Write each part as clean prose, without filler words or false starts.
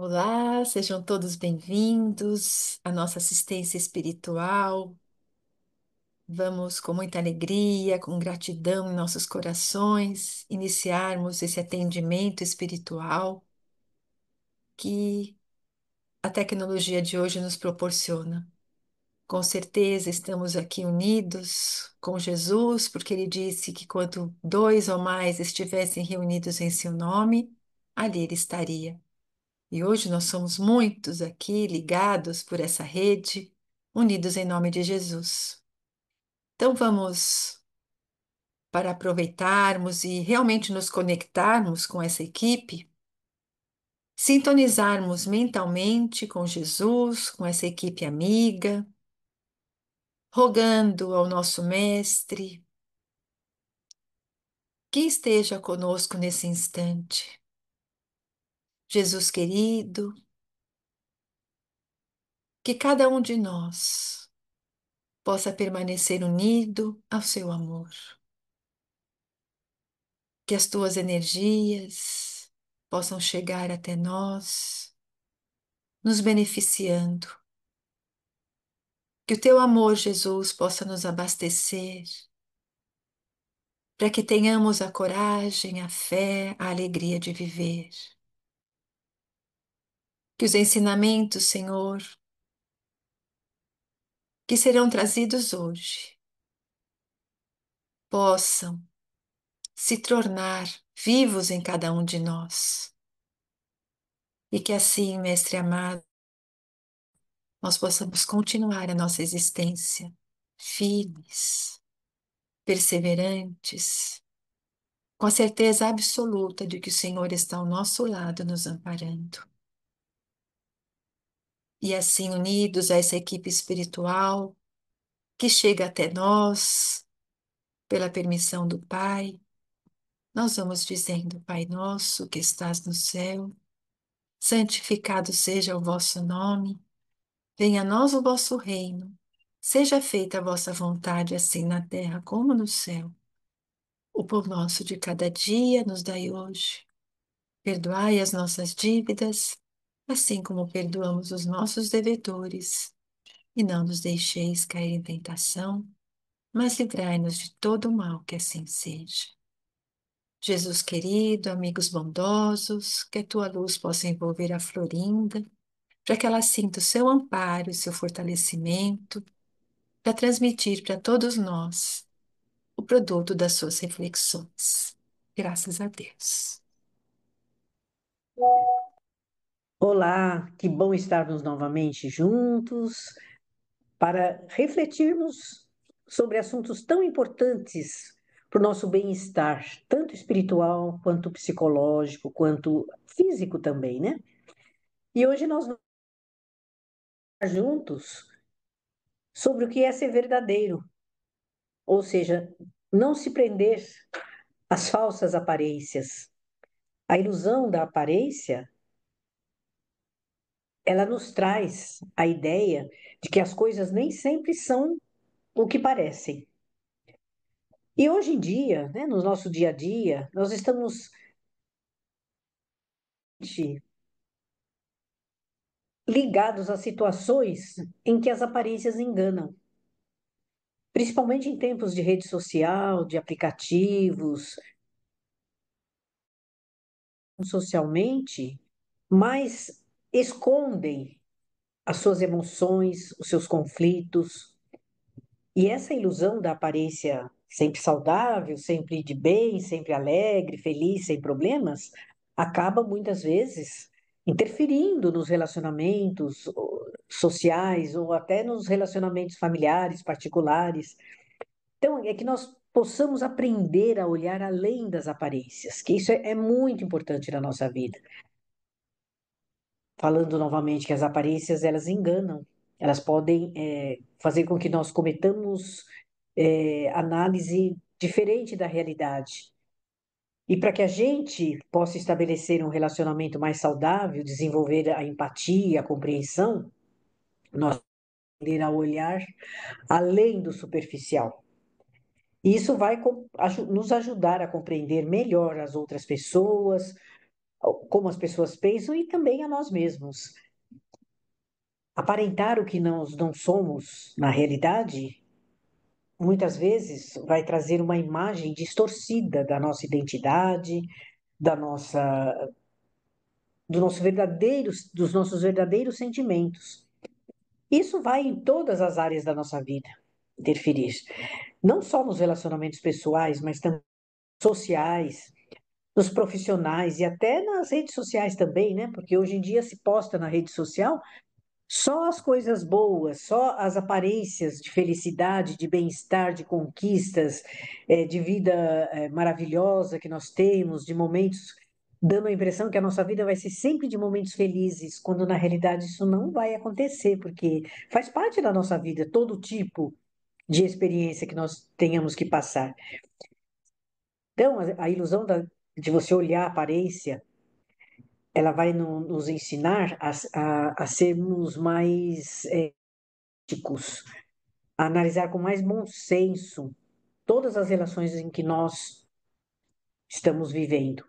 Olá, sejam todos bem-vindos à nossa assistência espiritual. Vamos, com muita alegria, com gratidão em nossos corações, iniciarmos esse atendimento espiritual que a tecnologia de hoje nos proporciona. Com certeza estamos aqui unidos com Jesus, porque ele disse que quando dois ou mais estivessem reunidos em seu nome, ali ele estaria. E hoje nós somos muitos aqui ligados por essa rede, unidos em nome de Jesus. Então vamos, para aproveitarmos e realmente nos conectarmos com essa equipe, sintonizarmos mentalmente com Jesus, com essa equipe amiga, rogando ao nosso Mestre que esteja conosco nesse instante. Jesus querido, que cada um de nós possa permanecer unido ao seu amor. Que as tuas energias possam chegar até nós, nos beneficiando. Que o teu amor, Jesus, possa nos abastecer, para que tenhamos a coragem, a fé, a alegria de viver. Que os ensinamentos, Senhor, que serão trazidos hoje, possam se tornar vivos em cada um de nós. E que assim, Mestre amado, nós possamos continuar a nossa existência firmes, perseverantes, com a certeza absoluta de que o Senhor está ao nosso lado, nos amparando. E assim, unidos a essa equipe espiritual que chega até nós, pela permissão do Pai, nós vamos dizendo: Pai nosso que estás no céu, santificado seja o vosso nome, venha a nós o vosso reino, seja feita a vossa vontade, assim na terra como no céu. O pão nosso de cada dia nos dai hoje. Perdoai as nossas dívidas, assim como perdoamos os nossos devedores. E não nos deixeis cair em tentação, mas livrai-nos de todo o mal, que assim seja. Jesus querido, amigos bondosos, que a tua luz possa envolver a Florinda, para que ela sinta o seu amparo e seu fortalecimento, para transmitir para todos nós o produto das suas reflexões. Graças a Deus. Olá, que bom estarmos novamente juntos para refletirmos sobre assuntos tão importantes para o nosso bem-estar, tanto espiritual, quanto psicológico, quanto físico também, né? E hoje nós vamos falar juntos sobre o que é ser verdadeiro, ou seja, não se prender às falsas aparências. A ilusão da aparência, ela nos traz a ideia de que as coisas nem sempre são o que parecem. E hoje em dia, né, no nosso dia a dia, nós estamos ligados a situações em que as aparências enganam, principalmente em tempos de rede social, de aplicativos, socialmente, mas escondem as suas emoções, os seus conflitos. E essa ilusão da aparência sempre saudável, sempre de bem, sempre alegre, feliz, sem problemas, acaba muitas vezes interferindo nos relacionamentos sociais ou até nos relacionamentos familiares, particulares. Então, é que nós possamos aprender a olhar além das aparências, que isso é muito importante na nossa vida. Falando novamente que as aparências, elas enganam, elas podem fazer com que nós cometamos análise diferente da realidade. E para que a gente possa estabelecer um relacionamento mais saudável, desenvolver a empatia, a compreensão, nós temos que aprender a olhar além do superficial. E isso vai nos ajudar a compreender melhor as outras pessoas, como as pessoas pensam e também a nós mesmos. Aparentar o que nós não somos na realidade, muitas vezes vai trazer uma imagem distorcida da nossa identidade, da nossa, dos nossos verdadeiros sentimentos. Isso vai em todas as áreas da nossa vida interferir, não só nos relacionamentos pessoais, mas também sociais, nos profissionais e até nas redes sociais também, né? Porque hoje em dia se posta na rede social só as coisas boas, só as aparências de felicidade, de bem-estar, de conquistas, de vida maravilhosa que nós temos, de momentos, dando a impressão que a nossa vida vai ser sempre de momentos felizes, quando na realidade isso não vai acontecer, porque faz parte da nossa vida todo tipo de experiência que nós tenhamos que passar. Então, a ilusão de você olhar a aparência, ela vai nos ensinar a sermos mais éticos, a analisar com mais bom senso todas as relações em que nós estamos vivendo.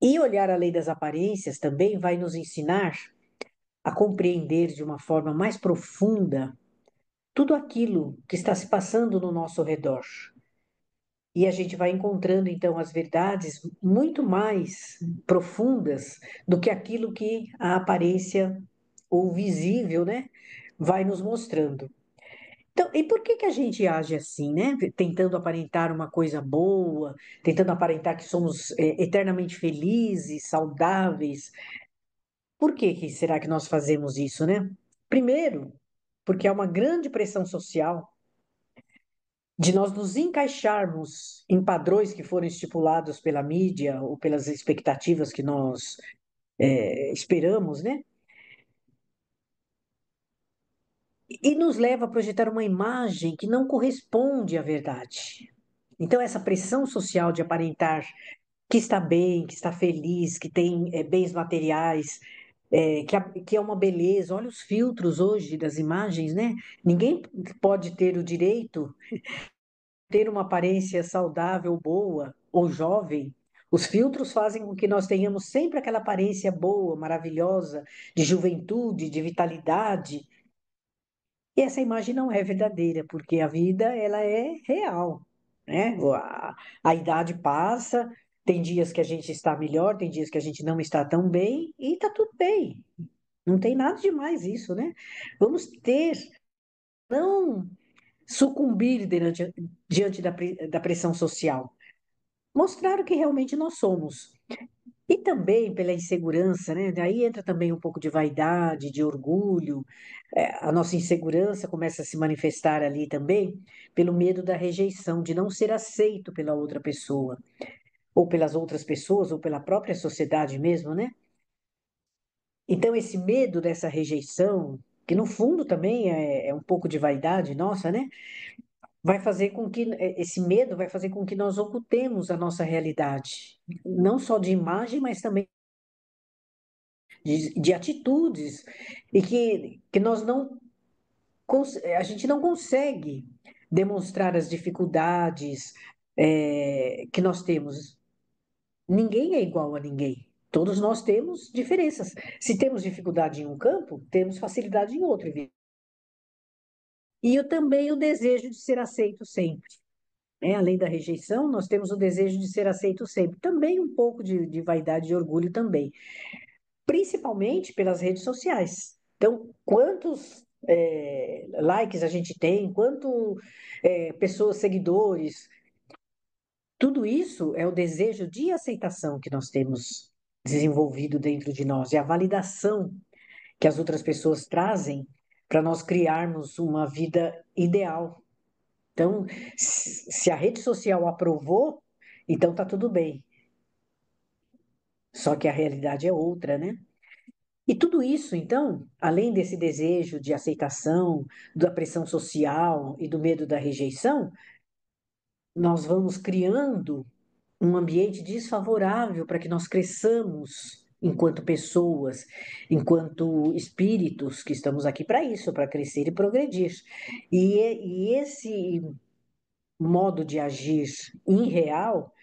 E olhar além das aparências também vai nos ensinar a compreender de uma forma mais profunda tudo aquilo que está se passando no nosso redor. E a gente vai encontrando então as verdades muito mais profundas do que aquilo que a aparência ou visível, né, vai nos mostrando. Então, e por que que a gente age assim, né? Tentando aparentar uma coisa boa, tentando aparentar que somos eternamente felizes, saudáveis. Por que que será que nós fazemos isso, né? Primeiro, porque há uma grande pressão social de nós nos encaixarmos em padrões que foram estipulados pela mídia ou pelas expectativas que nós esperamos, né? E nos leva a projetar uma imagem que não corresponde à verdade. Então, essa pressão social de aparentar que está bem, que está feliz, que tem bens materiais, que é uma beleza. Olha os filtros hoje das imagens, né? Ninguém pode ter o direito de ter uma aparência saudável, boa ou jovem. Os filtros fazem com que nós tenhamos sempre aquela aparência boa, maravilhosa, de juventude, de vitalidade. E essa imagem não é verdadeira, porque a vida ela é real, né? A idade passa, tem dias que a gente está melhor, tem dias que a gente não está tão bem, e está tudo bem. Não tem nada de mais isso, né? Vamos ter, não sucumbir diante da pressão social. Mostrar o que realmente nós somos. E também pela insegurança, né? Daí entra também um pouco de vaidade, de orgulho. A nossa insegurança começa a se manifestar ali também pelo medo da rejeição, de não ser aceito pela outra pessoa, ou pelas outras pessoas, ou pela própria sociedade mesmo, né? Então, esse medo dessa rejeição, que no fundo também é um pouco de vaidade nossa, né? Vai fazer com que esse medo vai fazer com que nós ocultemos a nossa realidade, não só de imagem, mas também de atitudes, e que nós não, a gente não consegue demonstrar as dificuldades que nós temos. Ninguém é igual a ninguém. Todos nós temos diferenças. Se temos dificuldade em um campo, temos facilidade em outro. E eu também o desejo de ser aceito sempre. Além da rejeição, nós temos o desejo de ser aceito sempre. Também um pouco de vaidade e orgulho também. Principalmente pelas redes sociais. Então, quantos likes a gente tem, quanto pessoas, seguidores, tudo isso é o desejo de aceitação que nós temos desenvolvido dentro de nós, e a validação que as outras pessoas trazem para nós criarmos uma vida ideal. Então, se a rede social aprovou, então tá tudo bem. Só que a realidade é outra, né? E tudo isso, então, além desse desejo de aceitação, da pressão social e do medo da rejeição, nós vamos criando um ambiente desfavorável para que nós cresçamos enquanto pessoas, enquanto espíritos que estamos aqui para isso, para crescer e progredir. E esse modo de agir irreal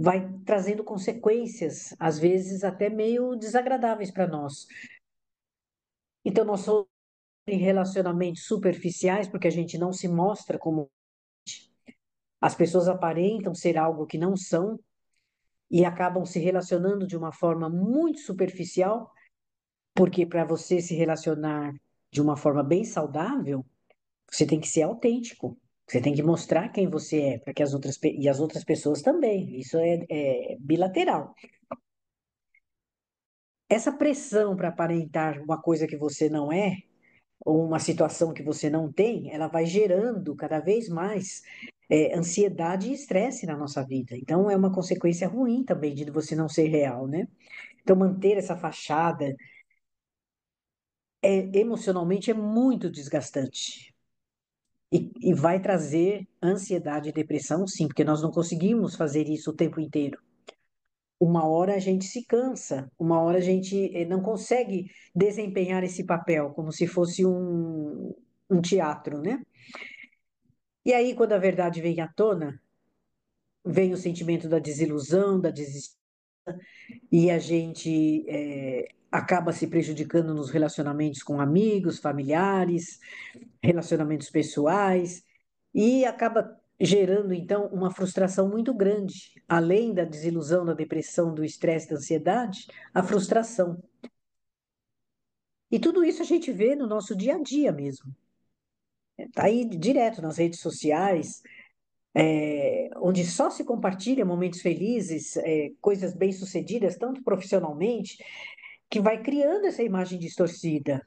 vai trazendo consequências, às vezes até meio desagradáveis para nós. Então, nós somos em relacionamentos superficiais, porque a gente não se mostra como as pessoas aparentam ser algo que não são e acabam se relacionando de uma forma muito superficial, porque para você se relacionar de uma forma bem saudável, você tem que ser autêntico. Você tem que mostrar quem você é, para que e as outras pessoas também. Isso é bilateral. Essa pressão para aparentar uma coisa que você não é, ou uma situação que você não tem, ela vai gerando cada vez mais ansiedade e estresse na nossa vida. Então, é uma consequência ruim também de você não ser real, né? Então, manter essa fachada emocionalmente é muito desgastante. E vai trazer ansiedade e depressão, sim, porque nós não conseguimos fazer isso o tempo inteiro. Uma hora a gente se cansa, uma hora a gente não consegue desempenhar esse papel como se fosse um teatro, né? E aí, quando a verdade vem à tona, vem o sentimento da desilusão, da desistência, e a gente acaba se prejudicando nos relacionamentos com amigos, familiares, relacionamentos pessoais, e acaba gerando, então, uma frustração muito grande. Além da desilusão, da depressão, do estresse, da ansiedade, a frustração. E tudo isso a gente vê no nosso dia a dia mesmo. Está aí direto nas redes sociais, onde só se compartilha momentos felizes, coisas bem-sucedidas, tanto profissionalmente, que vai criando essa imagem distorcida.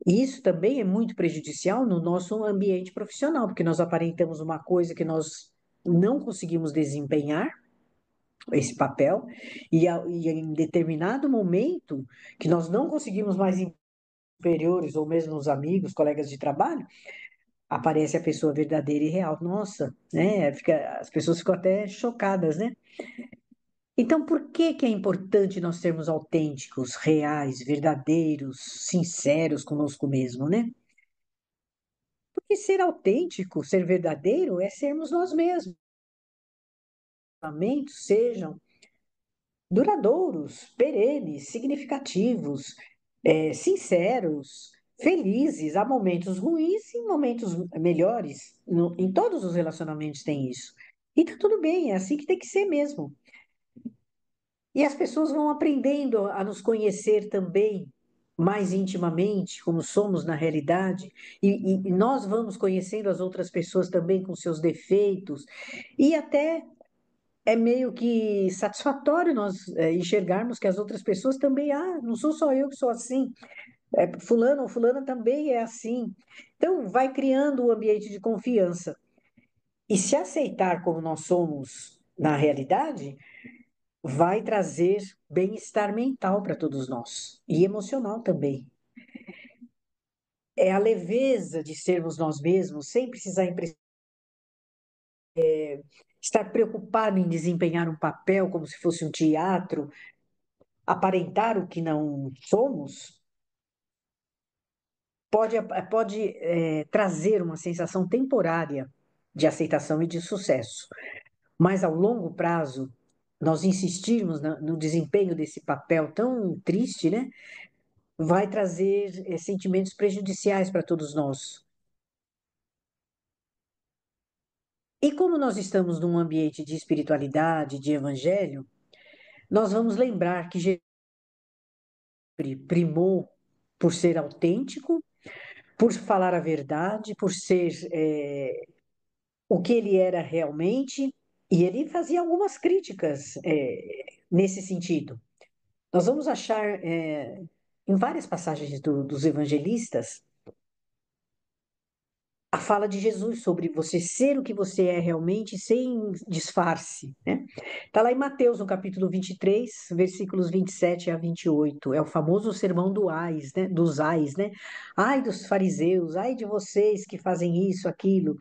E isso também é muito prejudicial no nosso ambiente profissional, porque nós aparentamos uma coisa que nós não conseguimos desempenhar, esse papel, e em determinado momento que nós não conseguimos mais em superiores ou mesmo os amigos, colegas de trabalho, aparece a pessoa verdadeira e real. Nossa, né? As pessoas ficam até chocadas, né? Então, por que que é importante nós sermos autênticos, reais, verdadeiros, sinceros conosco mesmo, né? Porque ser autêntico, ser verdadeiro, é sermos nós mesmos. Relacionamentos sejam duradouros, perenes, significativos, sinceros, felizes. Há momentos ruins e momentos melhores. Em todos os relacionamentos tem isso. E tá tudo bem, é assim que tem que ser mesmo. E as pessoas vão aprendendo a nos conhecer também mais intimamente, como somos na realidade, e nós vamos conhecendo as outras pessoas também com seus defeitos, e até é meio que satisfatório nós enxergarmos que as outras pessoas também, não sou só eu que sou assim, fulano ou fulana também é assim. Então, vai criando um ambiente de confiança. E se aceitar como nós somos na realidade, vai trazer bem-estar mental para todos nós e emocional também. É a leveza de sermos nós mesmos, sem precisar estar preocupado em desempenhar um papel como se fosse um teatro, aparentar o que não somos, pode trazer uma sensação temporária de aceitação e de sucesso. Mas ao longo prazo, nós insistirmos no desempenho desse papel tão triste, né? Vai trazer sentimentos prejudiciais para todos nós. E como nós estamos num ambiente de espiritualidade, de evangelho, nós vamos lembrar que Jesus primou por ser autêntico, por falar a verdade, por ser o que ele era realmente, e ele fazia algumas críticas nesse sentido. Nós vamos achar em várias passagens dos evangelistas a fala de Jesus sobre você ser o que você é realmente sem disfarce, né? Está lá em Mateus, no capítulo 23, versículos 27 a 28. É o famoso sermão do ais, né? Dos ais, né? Ai dos fariseus, ai de vocês que fazem isso, aquilo.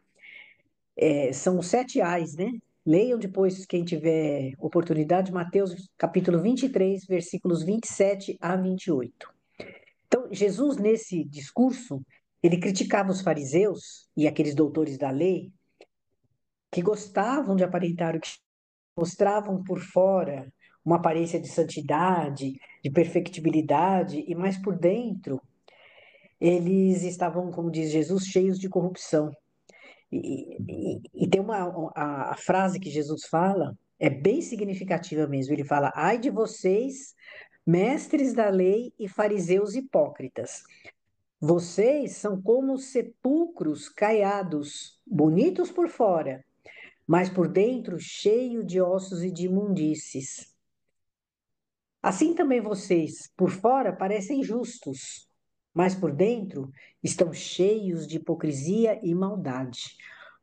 São os sete ais, né? Leiam depois, quem tiver oportunidade, Mateus capítulo 23, versículos 27 a 28. Então, Jesus, nesse discurso, ele criticava os fariseus e aqueles doutores da lei que gostavam de aparentar o que mostravam por fora uma aparência de santidade, de perfectibilidade, e mais por dentro eles estavam, como diz Jesus, cheios de corrupção. E tem a frase que Jesus fala, é bem significativa mesmo. Ele fala: Ai de vocês, mestres da lei e fariseus hipócritas. Vocês são como sepulcros caiados, bonitos por fora, mas por dentro cheio de ossos e de imundícies. Assim também vocês, por fora, parecem justos, mas por dentro estão cheios de hipocrisia e maldade.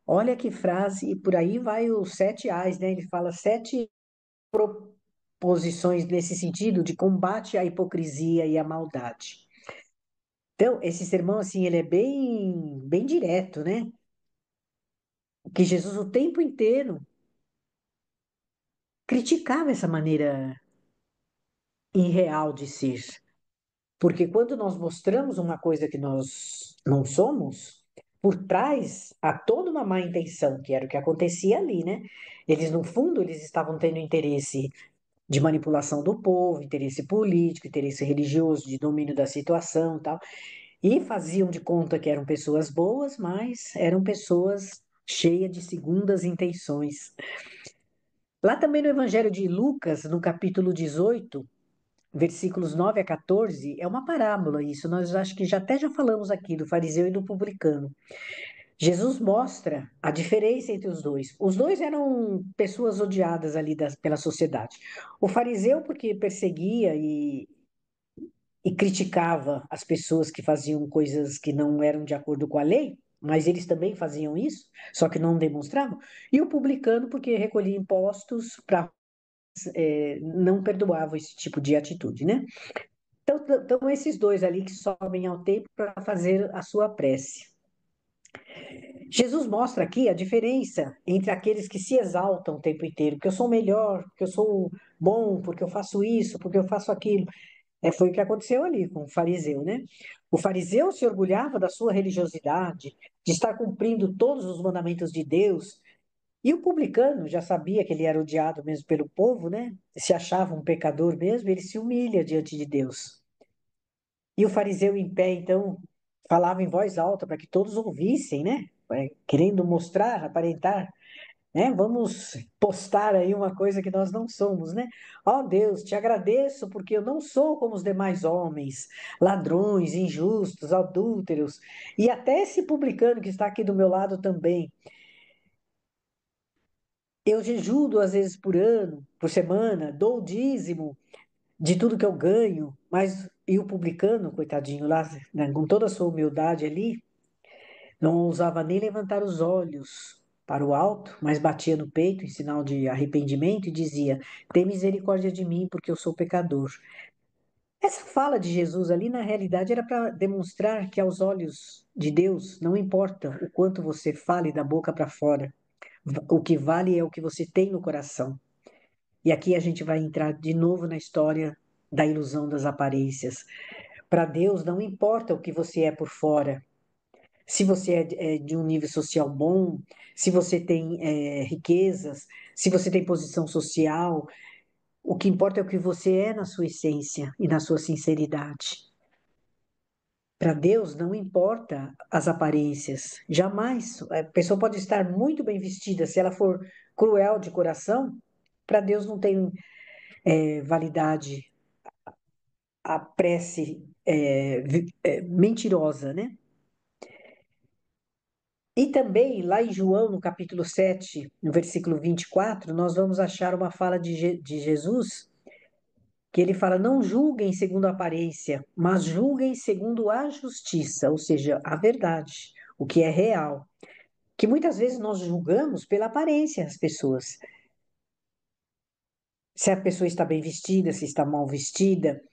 Olha que frase, e por aí vai os sete ais, né? Ele fala sete proposições nesse sentido de combate à hipocrisia e à maldade. Então, esse sermão, assim, ele é bem direto, né? Que Jesus o tempo inteiro criticava essa maneira irreal de ser. Porque quando nós mostramos uma coisa que nós não somos, por trás há toda uma má intenção, que era o que acontecia ali, né? Eles, no fundo, eles estavam tendo interesse de manipulação do povo, interesse político, interesse religioso, de domínio da situação e tal. E faziam de conta que eram pessoas boas, mas eram pessoas cheias de segundas intenções. Lá também no Evangelho de Lucas, no capítulo 18, versículos 9 a 14, é uma parábola isso, nós acho que já falamos aqui do fariseu e do publicano. Jesus mostra a diferença entre os dois. Os dois eram pessoas odiadas ali pela sociedade. O fariseu porque perseguia e criticava as pessoas que faziam coisas que não eram de acordo com a lei, mas eles também faziam isso, só que não demonstravam. E o publicano porque recolhia impostos para não perdoava esse tipo de atitude, né? Então, esses dois ali que sobem ao templo para fazer a sua prece. Jesus mostra aqui a diferença entre aqueles que se exaltam o tempo inteiro, porque eu sou melhor, porque eu sou bom, porque eu faço isso, porque eu faço aquilo. Foi o que aconteceu ali com o fariseu, né? O fariseu se orgulhava da sua religiosidade, de estar cumprindo todos os mandamentos de Deus, e o publicano já sabia que ele era odiado mesmo pelo povo, né? Se achava um pecador mesmo, ele se humilha diante de Deus. E o fariseu em pé, então, falava em voz alta para que todos ouvissem, né? Querendo mostrar, aparentar, né? Vamos postar aí uma coisa que nós não somos, né? Ó Deus, te agradeço porque eu não sou como os demais homens, ladrões, injustos, adúlteros, e até esse publicano que está aqui do meu lado também. Eu jejuo 2 vezes por ano, por semana, dou o dízimo de tudo que eu ganho, mas e o publicano, coitadinho lá, né, com toda a sua humildade ali, não ousava nem levantar os olhos para o alto, mas batia no peito em sinal de arrependimento e dizia: Tem misericórdia de mim, porque eu sou pecador. Essa fala de Jesus ali, na realidade, era para demonstrar que aos olhos de Deus não importa o quanto você fale da boca para fora, o que vale é o que você tem no coração. E aqui a gente vai entrar de novo na história da ilusão das aparências. Para Deus não importa o que você é por fora, se você é de um nível social bom, se você tem riquezas, se você tem posição social, o que importa é o que você é na sua essência e na sua sinceridade. Para Deus não importa as aparências, jamais. A pessoa pode estar muito bem vestida, se ela for cruel de coração, para Deus não tem validade a prece mentirosa, né? E também, lá em João, no capítulo 7, no versículo 24, nós vamos achar uma fala de Jesus, que ele fala: Não julguem segundo a aparência, mas julguem segundo a justiça, ou seja, a verdade, o que é real. Que muitas vezes nós julgamos pela aparência as pessoas. Se a pessoa está bem vestida, se está mal vestida.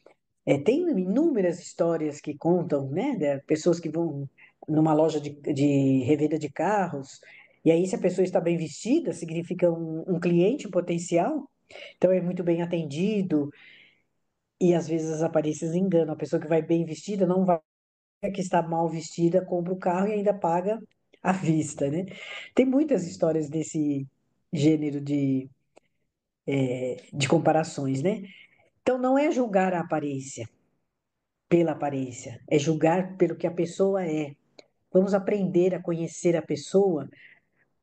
Tem inúmeras histórias que contam, né, de pessoas que vão numa loja de revenda de carros, e aí, se a pessoa está bem vestida, significa um cliente potencial, então é muito bem atendido, e às vezes as aparências enganam. A pessoa que vai bem vestida não vai, a que está mal vestida, compra o carro e ainda paga à vista, né? Tem muitas histórias desse gênero de comparações, né? Então, não é julgar a aparência pela aparência, é julgar pelo que a pessoa é. Vamos aprender a conhecer a pessoa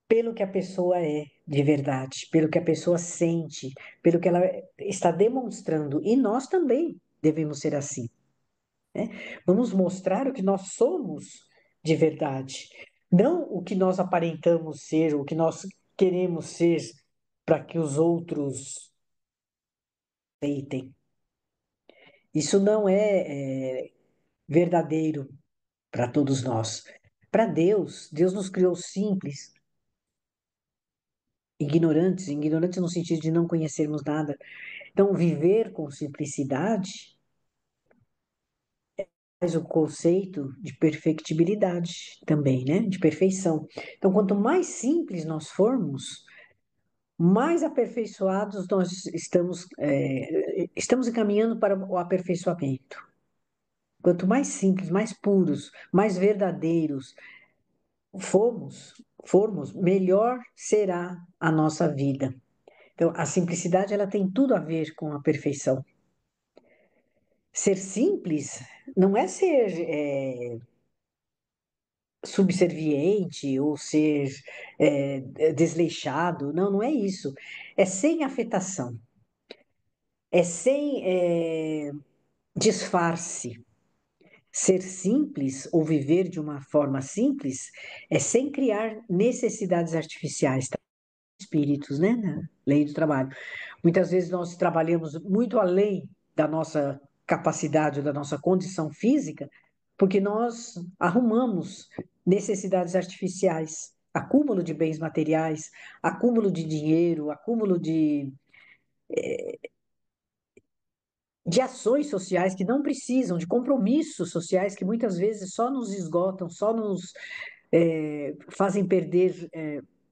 pelo que a pessoa é de verdade, pelo que a pessoa sente, pelo que ela está demonstrando. E nós também devemos ser assim, né? Vamos mostrar o que nós somos de verdade, não o que nós aparentamos ser, o que nós queremos ser para que os outros aceitem. Isso não é verdadeiro para todos nós. Para Deus, Deus nos criou simples, ignorantes, ignorantes no sentido de não conhecermos nada. Então, viver com simplicidade faz o conceito de perfectibilidade também, né? De perfeição. Então, quanto mais simples nós formos, mais aperfeiçoados nós estamos encaminhando para o aperfeiçoamento. Quanto mais simples, mais puros, mais verdadeiros formos, melhor será a nossa vida. Então, a simplicidade ela tem tudo a ver com a perfeição. Ser simples não é ser subserviente ou ser desleixado, não, não é isso. É sem afetação, é sem disfarce. Ser simples ou viver de uma forma simples é sem criar necessidades artificiais, tá? Espíritos, né? Na lei do trabalho. Muitas vezes nós trabalhamos muito além da nossa capacidade, da nossa condição física, porque nós arrumamos necessidades artificiais, acúmulo de bens materiais, acúmulo de dinheiro, acúmulo de ações sociais que não precisam, de compromissos sociais que muitas vezes só nos esgotam, só nos fazem perder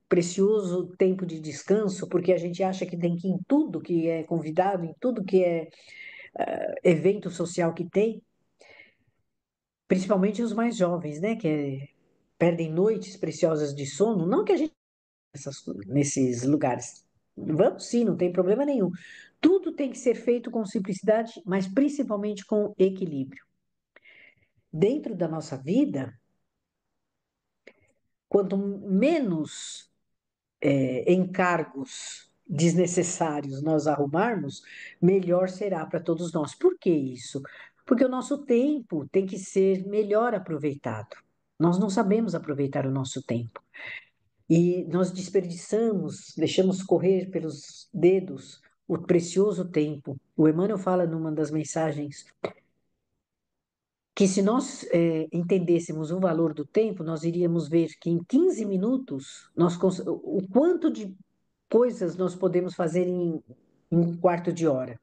precioso tempo de descanso, porque a gente acha que tem que ir em tudo que é convidado, em tudo que é evento social que tem, principalmente os mais jovens, né, perdem noites preciosas de sono, não que a gente nesses lugares. Vamos sim, não tem problema nenhum. Tudo tem que ser feito com simplicidade, mas principalmente com equilíbrio. Dentro da nossa vida, quanto menos encargos desnecessários nós arrumarmos, melhor será para todos nós. Por que isso? Porque o nosso tempo tem que ser melhor aproveitado. Nós não sabemos aproveitar o nosso tempo. E nós desperdiçamos, deixamos correr pelos dedos o precioso tempo. O Emmanuel fala numa das mensagens que se nós entendêssemos o valor do tempo, nós iríamos ver que em 15 minutos o quanto de coisas nós podemos fazer em um quarto de hora.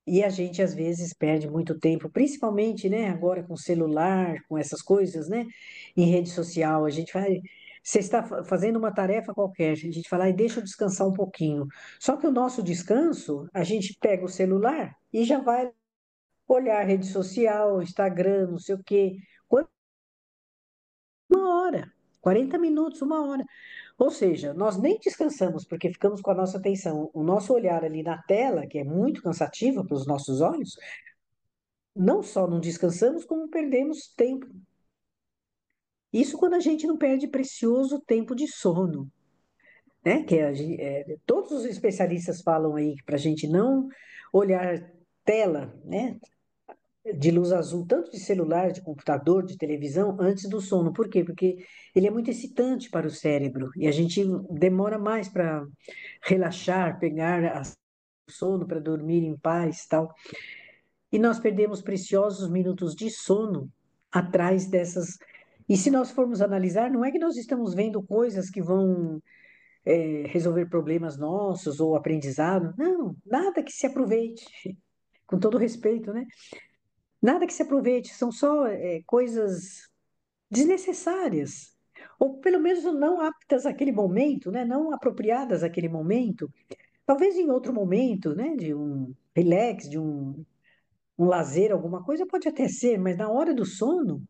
E a gente às vezes perde muito tempo, principalmente, né, agora com celular, com essas coisas, né, em rede social. A gente vai, você está fazendo uma tarefa qualquer, a gente fala, e deixa eu descansar um pouquinho. Só que o nosso descanso, a gente pega o celular e já vai olhar rede social, Instagram, não sei o quê. Uma hora, 40 minutos, uma hora. Ou seja, nós nem descansamos porque ficamos com a nossa atenção, o nosso olhar ali na tela, que é muito cansativo para os nossos olhos, não só não descansamos, como perdemos tempo. Isso quando a gente não perde precioso tempo de sono, né? Todos os especialistas falam aí para a gente não olhar tela, né? De luz azul, tanto de celular, de computador, de televisão, antes do sono. Por quê? Porque ele é muito excitante para o cérebro e a gente demora mais para relaxar, pegar o sono para dormir em paz, tal. E nós perdemos preciosos minutos de sono atrás dessas. E se nós formos analisar, não é que nós estamos vendo coisas que vão resolver problemas nossos ou aprendizado. Não, nada que se aproveite, com todo respeito, né? Nada que se aproveite, são só coisas desnecessárias, ou pelo menos não aptas àquele momento, né? Não apropriadas àquele momento. Talvez em outro momento, né? De um relax, de um lazer, alguma coisa pode até ser, mas na hora do sono,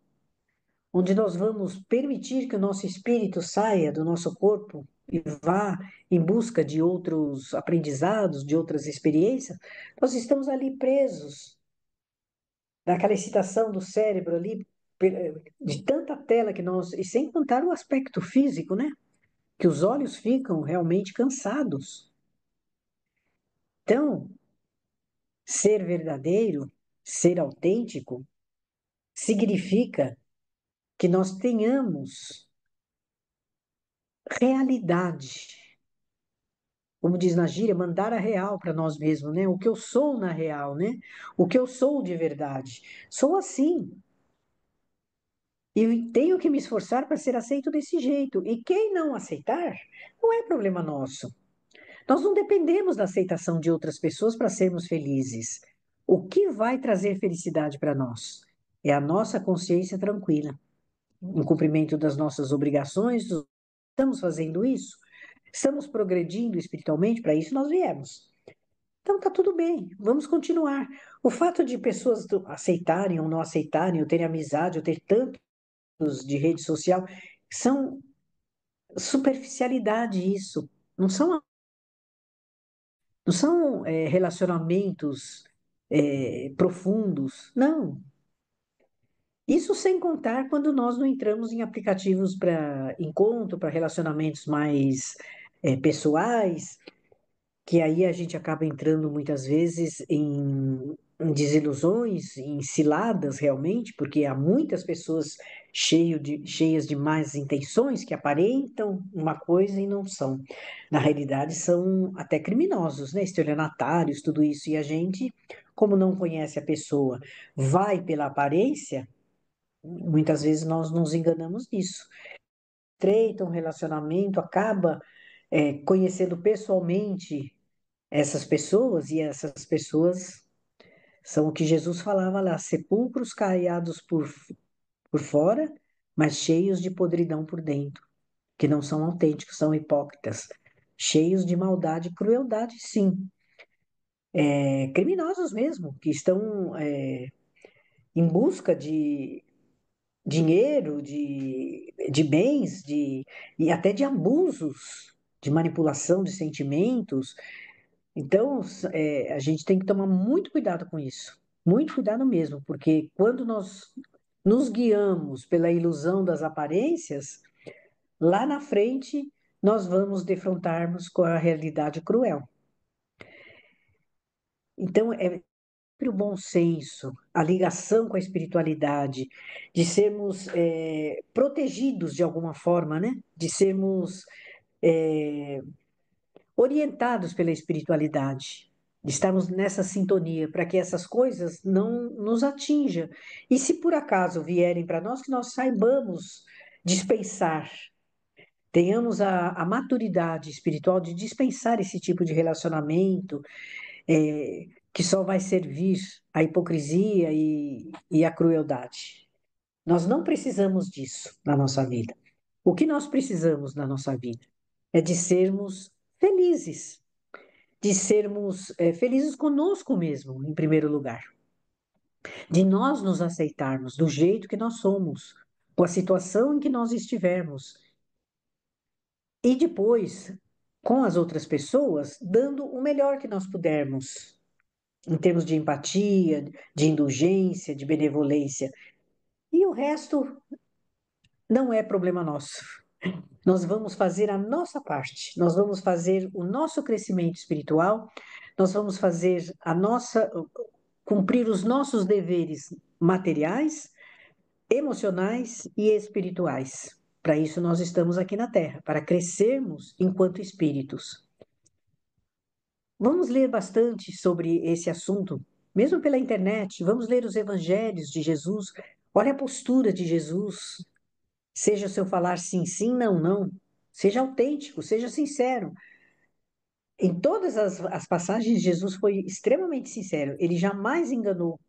onde nós vamos permitir que o nosso espírito saia do nosso corpo, e vá em busca de outros aprendizados, de outras experiências, nós estamos ali presos naquela excitação do cérebro ali, de tanta tela que nós, e sem contar o aspecto físico, né? Que os olhos ficam realmente cansados. Então, ser verdadeiro, ser autêntico, significa que nós tenhamos realidade. Como diz na gíria, mandar a real para nós mesmos, né? O que eu sou na real, né? O que eu sou de verdade. Sou assim. E tenho que me esforçar para ser aceito desse jeito. E quem não aceitar, não é problema nosso. Nós não dependemos da aceitação de outras pessoas para sermos felizes. O que vai trazer felicidade para nós? É a nossa consciência tranquila, em cumprimento das nossas obrigações. Estamos fazendo isso? Estamos progredindo espiritualmente? Para isso nós viemos. Então tá tudo bem, vamos continuar. O fato de pessoas aceitarem ou não aceitarem, ou terem amizade, ou ter tantos de rede social, são superficialidade isso. Não são relacionamentos profundos. Não. Isso sem contar quando nós não entramos em aplicativos para encontro, para relacionamentos mais pessoais, que aí a gente acaba entrando muitas vezes em desilusões, em ciladas realmente, porque há muitas pessoas cheias de más intenções que aparentam uma coisa e não são. Na realidade, são até criminosos, né? Estelionatários, tudo isso. E a gente, como não conhece a pessoa, vai pela aparência, muitas vezes nós nos enganamos nisso. Estreita um relacionamento, acaba conhecendo pessoalmente essas pessoas, e essas pessoas são o que Jesus falava lá: sepulcros caiados por fora, mas cheios de podridão por dentro, que não são autênticos, são hipócritas, cheios de maldade e crueldade, sim. Criminosos mesmo, que estão em busca de dinheiro, de bens, e até de abusos, de manipulação de sentimentos. Então, a gente tem que tomar muito cuidado com isso, muito cuidado mesmo, porque quando nós nos guiamos pela ilusão das aparências, lá na frente nós vamos defrontarmos com a realidade cruel. Então, é sempre o bom senso, a ligação com a espiritualidade, de sermos protegidos de alguma forma, né? De sermos é, orientados pela espiritualidade, de estarmos nessa sintonia para que essas coisas não nos atinjam. E se por acaso vierem para nós, que nós saibamos dispensar, tenhamos a maturidade espiritual de dispensar esse tipo de relacionamento, que só vai servir à hipocrisia e à crueldade. Nós não precisamos disso na nossa vida. O que nós precisamos na nossa vida é de sermos felizes, de sermos felizes conosco mesmo, em primeiro lugar, de nós nos aceitarmos do jeito que nós somos, com a situação em que nós estivermos, e depois, com as outras pessoas, dando o melhor que nós pudermos, em termos de empatia, de indulgência, de benevolência. E o resto não é problema nosso. Nós vamos fazer a nossa parte, nós vamos fazer o nosso crescimento espiritual, nós vamos fazer cumprir os nossos deveres materiais, emocionais e espirituais. Para isso nós estamos aqui na Terra, para crescermos enquanto espíritos. Vamos ler bastante sobre esse assunto, mesmo pela internet, vamos ler os evangelhos de Jesus. Olha a postura de Jesus. Seja o seu falar sim, sim, não, não. Seja autêntico, seja sincero. Em todas as passagens, Jesus foi extremamente sincero. Ele jamais enganou.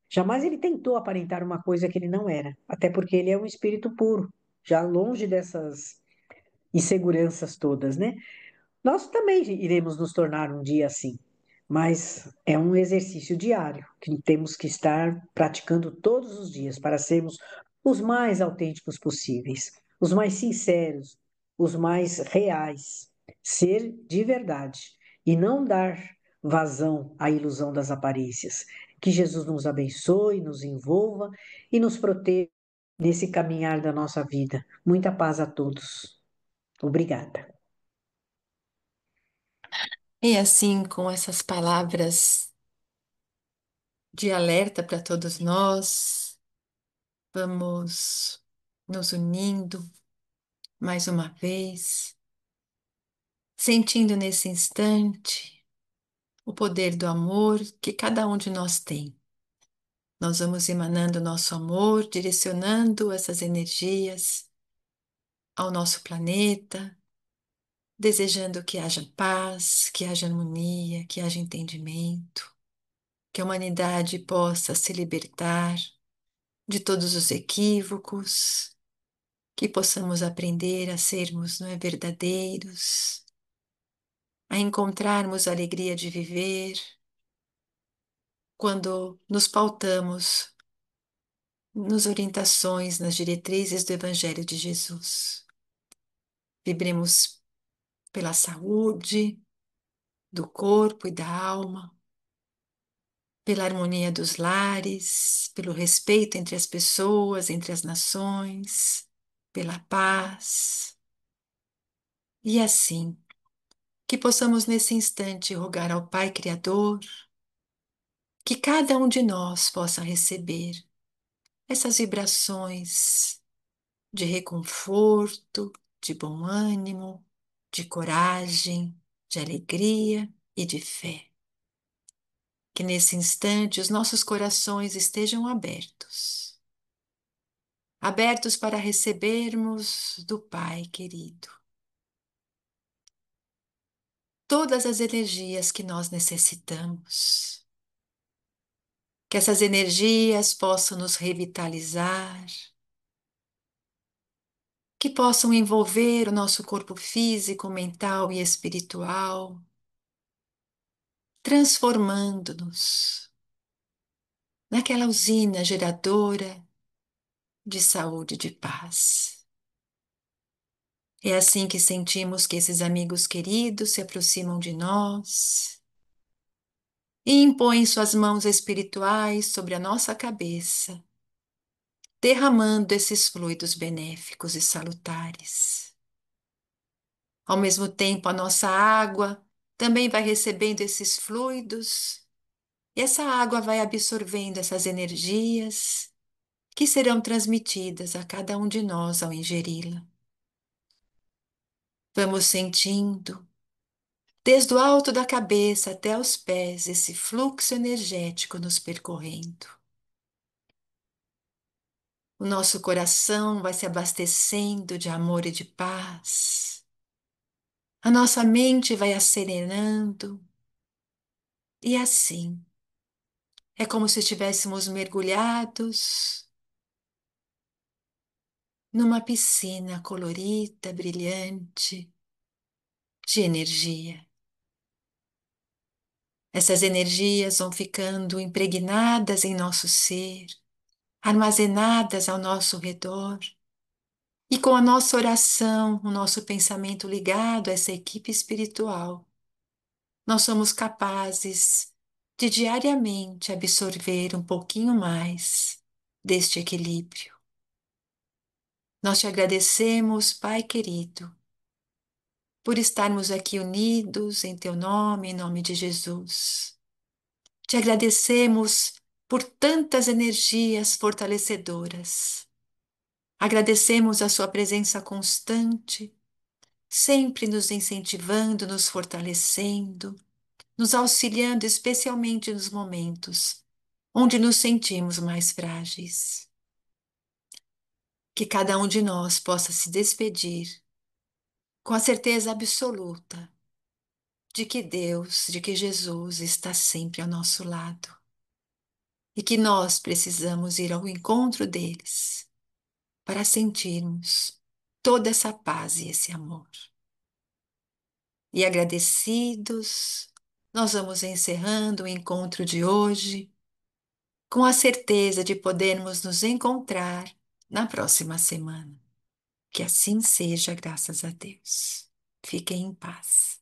Jamais ele tentou aparentar uma coisa que ele não era. Até porque ele é um espírito puro, já longe dessas inseguranças todas, né? Nós também iremos nos tornar um dia assim. Mas é um exercício diário que temos que estar praticando todos os dias para sermos os mais autênticos possíveis, os mais sinceros, os mais reais, ser de verdade e não dar vazão à ilusão das aparências. Que Jesus nos abençoe, nos envolva e nos proteja nesse caminhar da nossa vida. Muita paz a todos. Obrigada. E assim, com essas palavras de alerta para todos nós, vamos nos unindo mais uma vez, sentindo nesse instante o poder do amor que cada um de nós tem. Nós vamos emanando nosso amor, direcionando essas energias ao nosso planeta, desejando que haja paz, que haja harmonia, que haja entendimento, que a humanidade possa se libertar de todos os equívocos, que possamos aprender a sermos, não é, verdadeiros, a encontrarmos a alegria de viver quando nos pautamos nas orientações, nas diretrizes do Evangelho de Jesus. Vibremos pela saúde do corpo e da alma, pela harmonia dos lares, pelo respeito entre as pessoas, entre as nações, pela paz. E assim, que possamos nesse instante rogar ao Pai Criador que cada um de nós possa receber essas vibrações de reconforto, de bom ânimo, de coragem, de alegria e de fé. Que nesse instante os nossos corações estejam abertos, abertos para recebermos do Pai querido todas as energias que nós necessitamos. Que essas energias possam nos revitalizar, que possam envolver o nosso corpo físico, mental e espiritual, transformando-nos naquela usina geradora de saúde e de paz. É assim que sentimos que esses amigos queridos se aproximam de nós e impõem suas mãos espirituais sobre a nossa cabeça, derramando esses fluidos benéficos e salutares. Ao mesmo tempo, a nossa água também vai recebendo esses fluidos e essa água vai absorvendo essas energias que serão transmitidas a cada um de nós ao ingeri-la. Vamos sentindo, desde o alto da cabeça até os pés, esse fluxo energético nos percorrendo. O nosso coração vai se abastecendo de amor e de paz. A nossa mente vai acelerando e assim é como se estivéssemos mergulhados numa piscina colorida, brilhante, de energia. Essas energias vão ficando impregnadas em nosso ser, armazenadas ao nosso redor. E com a nossa oração, o nosso pensamento ligado a essa equipe espiritual, nós somos capazes de diariamente absorver um pouquinho mais deste equilíbrio. Nós te agradecemos, Pai querido, por estarmos aqui unidos em teu nome, em nome de Jesus. Te agradecemos por tantas energias fortalecedoras. Agradecemos a sua presença constante, sempre nos incentivando, nos fortalecendo, nos auxiliando especialmente nos momentos onde nos sentimos mais frágeis. Que cada um de nós possa se despedir com a certeza absoluta de que Deus, de que Jesus está sempre ao nosso lado e que nós precisamos ir ao encontro deles para sentirmos toda essa paz e esse amor. E agradecidos, nós vamos encerrando o encontro de hoje com a certeza de podermos nos encontrar na próxima semana. Que assim seja, graças a Deus. Fiquem em paz.